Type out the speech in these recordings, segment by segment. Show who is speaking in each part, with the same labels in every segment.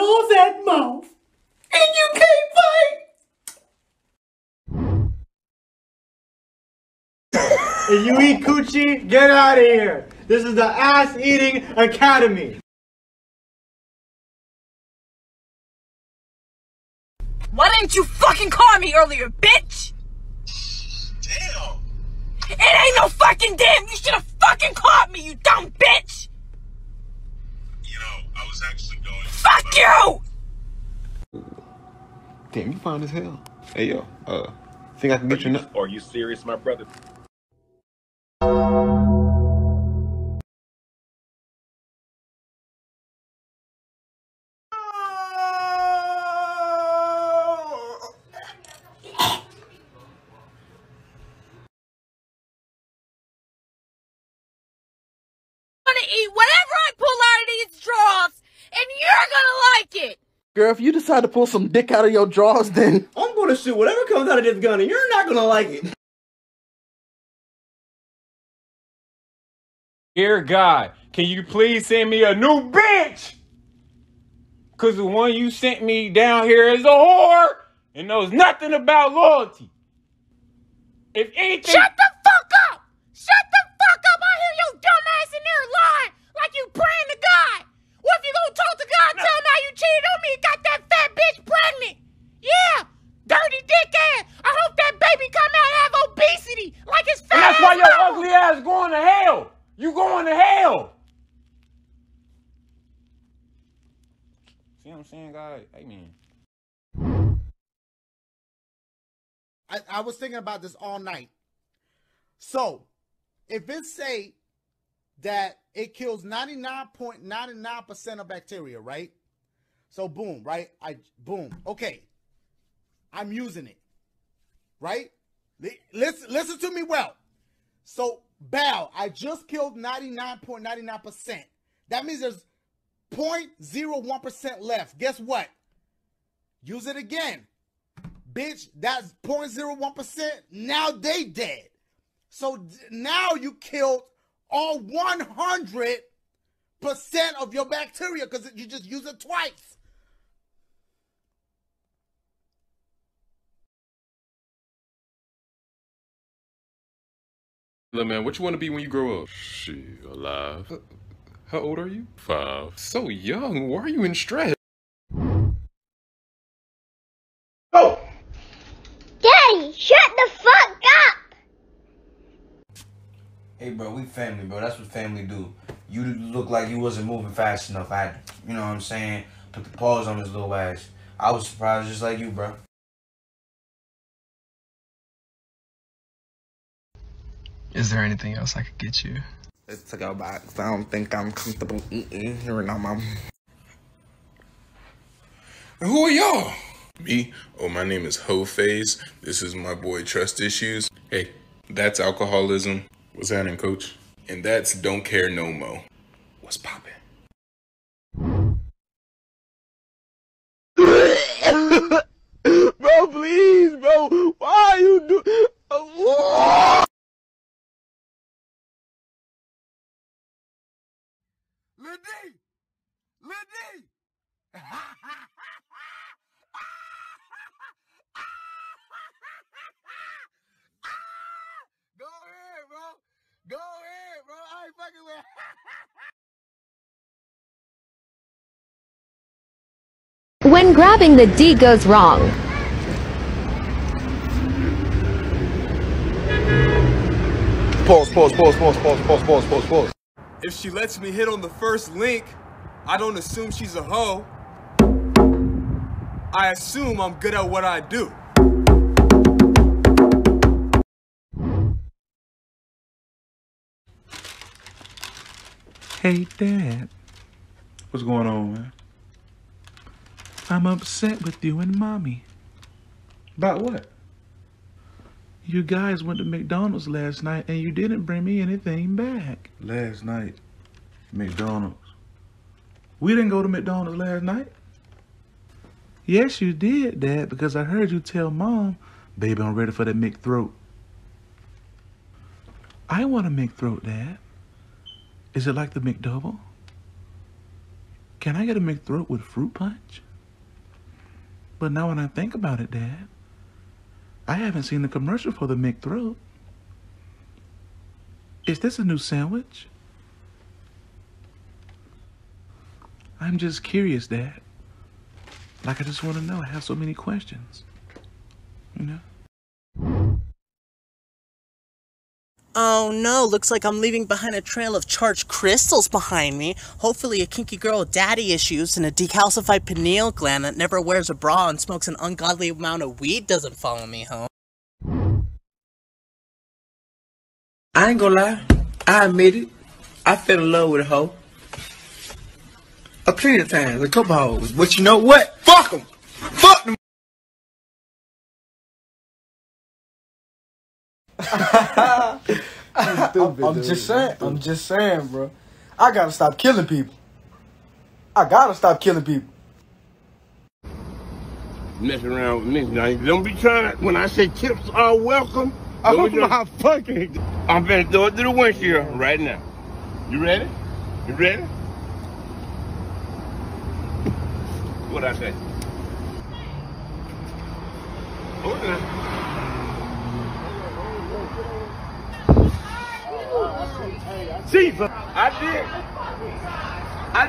Speaker 1: all that mouth, and you can't fight. If you eat coochie, get out of here. This is the Ass Eating Academy.
Speaker 2: Why didn't you fucking call me earlier, bitch?
Speaker 3: Damn.
Speaker 2: It ain't no fucking damn. You should have fucking called me, you dumb bitch.
Speaker 3: You know, I was actually going.
Speaker 2: Fuck you!
Speaker 4: Damn, you fine as hell. Hey, yo, think I can get you...
Speaker 3: Are you serious, my brother?
Speaker 2: Eat whatever I pull out of these drawers, and you're gonna like it.
Speaker 1: Girl, if you decide to pull some dick out of your drawers, then I'm gonna shoot whatever comes out of this gun, and you're not gonna like it.
Speaker 5: Dear God, can you please send me a new bitch? Cause the one you sent me down here is a whore and knows nothing about loyalty. If anything...
Speaker 2: Shut the fuck up! Shut the fuck up! I hear your dumb ass in there lying like you praying to God. What if you gonna talk to God, tell him how you cheated on me and got that fat bitch pregnant? Yeah, dirty dick ass. I hope that baby come out and have obesity like his fat
Speaker 5: and that's
Speaker 2: ass
Speaker 5: why your
Speaker 2: mama.
Speaker 5: ugly ass going to hell. You going to hell. See what I'm saying, guys? Hey, man.
Speaker 6: I was thinking about this all night. So, if it say that it kills 99.99% of bacteria, right? So, boom, right? Boom. Okay. I'm using it. Right? Listen to me well. So, Bow, I just killed 99.99%. That means there's 0.01% left. Guess what? Use it again. Bitch, that's 0.01%. Now they dead. So now you killed all 100% of your bacteria because you just use it twice.
Speaker 4: Look, man, what you want to be when you grow up? Shit, alive. How old are you? 5. So young. Why are you in stress?
Speaker 7: Oh! Daddy, shut the fuck up!
Speaker 8: Hey, bro, we family, bro. That's what family do. You look like you wasn't moving fast enough. I had, you know what I'm saying, put the pause on his little ass. I was surprised just like you, bro.
Speaker 9: Is there anything else I could get you?
Speaker 1: Let's take our box. I don't think I'm comfortable eating here now, Mom.
Speaker 4: Who are y'all? Me? Oh, my name is Ho-Face. This is my boy Trust Issues. Hey, that's alcoholism. What's happening, coach? And that's Don't Care No Mo. What's poppin'?
Speaker 1: Bro, please, bro. Why are you do?
Speaker 6: Liddy! Go ahead, bro. Go ahead, bro. I ain't fucking with.
Speaker 10: When grabbing the D goes wrong.
Speaker 1: Pause.
Speaker 11: If she lets me hit on the first link, I don't assume she's a hoe. I assume I'm good at what I do.
Speaker 12: Hey, Dad. What's going on, man? I'm upset with you and Mommy. About what? You guys went to McDonald's last night and you didn't bring me anything back. Last night? McDonald's? We didn't go to McDonald's last night. Yes, you did, Dad, because I heard you tell Mom, baby, I'm ready for that McThroat. I want a McThroat, Dad. Is it like the McDouble? Can I get a McThroat with fruit punch? But now when I think about it, Dad, I haven't seen the commercial for the McThroat. Is this a new sandwich? I'm just curious, Dad. Like, I just want to know. I have so many questions. You know?
Speaker 13: Oh no, looks like I'm leaving behind a trail of charged crystals behind me. Hopefully a kinky girl with daddy issues and a decalcified pineal gland that never wears a bra and smokes an ungodly amount of weed doesn't follow me home.
Speaker 14: I ain't gonna lie, I admit it. I fell in love with a hoe. A plenty of times, a couple hoes. But you know what? Fuck them! Fuck them!
Speaker 15: I'm just saying, bro. I gotta stop killing people.
Speaker 16: Messing around with me now. Don't be trying. When I say tips are welcome, oh my fucking! I'm finna throw it through the windshield right now. You ready? You ready? What'd I say? Hold on. See, I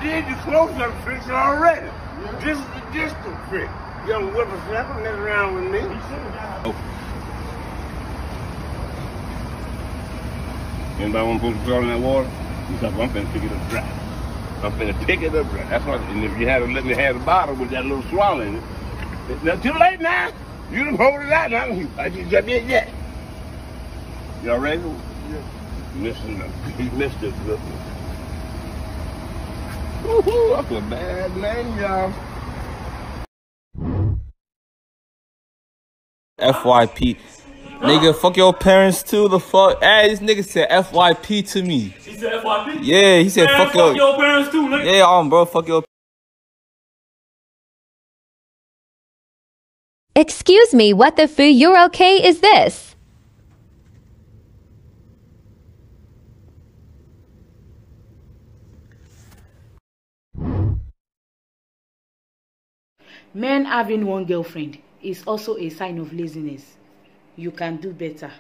Speaker 16: did the close-up tricks already. This is the distance trick. Young whippersnapper mess around with me. Oh. Anybody want to put some salt in that water? Because I'm finna pick it up dry. That's what. And if you had to let me have the bottle with that little swallow in it, it's not too late now. You done hold it out now. I just got me yet. Y'all ready? Listen up. He missed it. Woohoo! I'm a bad man, y'all.
Speaker 17: FYP. Nigga, fuck your parents too. The fuck? Hey, this nigga said FYP to me.
Speaker 18: He said FYP?
Speaker 17: Yeah, he said
Speaker 18: fuck your parents too, nigga.
Speaker 17: Yeah, bro, fuck your.
Speaker 10: Excuse me, what the foo you're okay is this?
Speaker 19: Men having one girlfriend is also a sign of laziness. You can do better.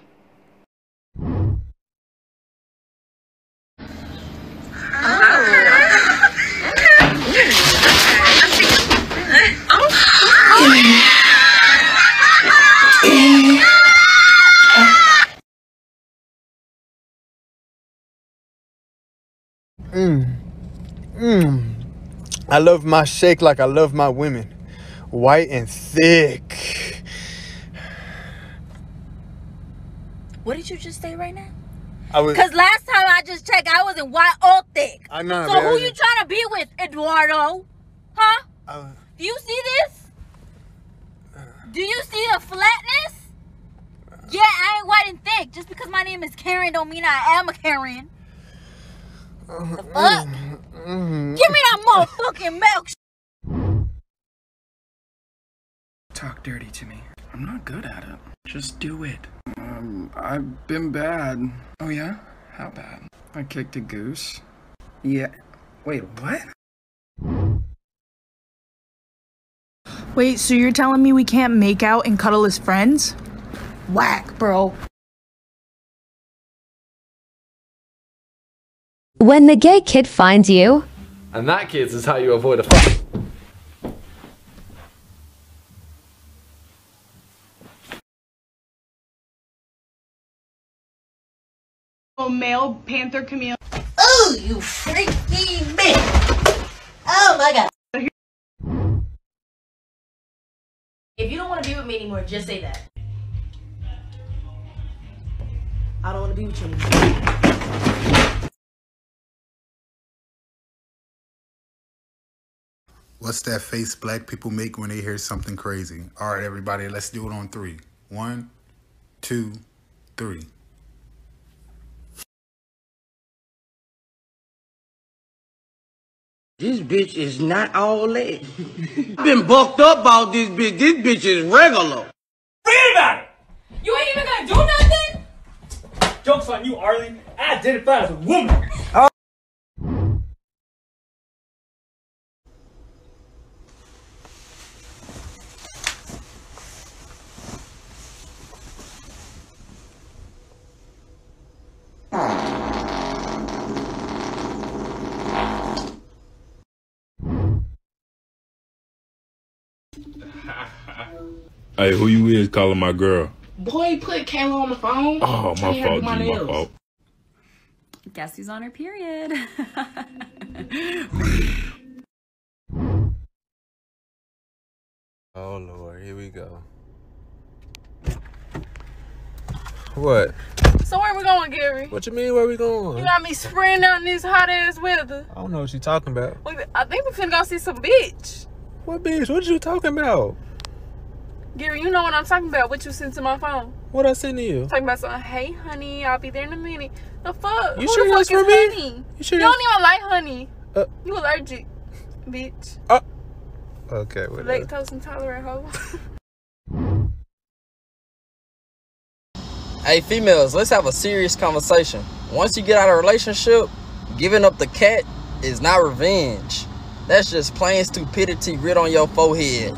Speaker 1: I love my shake like I love my women. White and thick.
Speaker 2: What did you just say right now?
Speaker 1: Because
Speaker 2: last time I just checked, I wasn't white or thick.
Speaker 1: I know.
Speaker 2: So who you trying to be with, Eduardo? Huh? Do you see this? Do you see the flatness? Yeah, I ain't white and thick. Just because my name is Karen don't mean I am a Karen. The fuck? Give me that motherfucking milk.
Speaker 9: Talk dirty to me. I'm not good at it. Just do it. I've been bad. Oh yeah? How bad? I kicked a goose. Yeah. Wait, what?
Speaker 20: Wait, so you're telling me we can't make out and cuddle as friends? Whack, bro.
Speaker 10: When the gay kid finds you,
Speaker 21: And that, kids, is how you avoid a fight.
Speaker 20: Male panther chameleon.
Speaker 2: Oh, you freaky bitch! Oh my god. If you don't want to be with me anymore, just say that. I don't want to be with you anymore.
Speaker 6: What's that face black people make when they hear something crazy? All right, everybody, let's do it on 3. 1, 2, 3.
Speaker 14: This bitch is not all that. Been bucked up about this bitch. This bitch is regular.
Speaker 18: Forget about it!
Speaker 2: You ain't even gonna do nothing?
Speaker 18: Joke's on you, Arlie. I identify as a woman.
Speaker 4: Hey, who you is calling my girl?
Speaker 3: Boy, put Kayla on the phone.
Speaker 4: Oh, my fault, G, my fault.
Speaker 22: Guess who's on her period?
Speaker 23: Oh Lord, here we go. What?
Speaker 2: So where we going, Gary?
Speaker 23: What you mean, where we going?
Speaker 2: You got me spraying out in this hot ass weather.
Speaker 23: I don't know what you talking about.
Speaker 2: I think we finna go see some bitch.
Speaker 23: What bitch? What you talking about?
Speaker 2: Gary, you know what I'm talking about. What you sent to my phone?
Speaker 23: What I sent to you?
Speaker 2: Talking about something. Hey, honey, I'll be there in a minute. The fuck?
Speaker 23: You
Speaker 2: Who
Speaker 23: sure
Speaker 2: the
Speaker 23: that's
Speaker 2: fuck
Speaker 23: for
Speaker 2: is
Speaker 23: me?
Speaker 2: honey?
Speaker 23: You sure
Speaker 2: You don't even like honey. You allergic, bitch.
Speaker 23: Okay, whatever.
Speaker 2: Lactose intolerant hoe.
Speaker 24: Hey, females, let's have a serious conversation. Once you get out of a relationship, giving up the cat is not revenge. That's just plain stupidity writ on your forehead.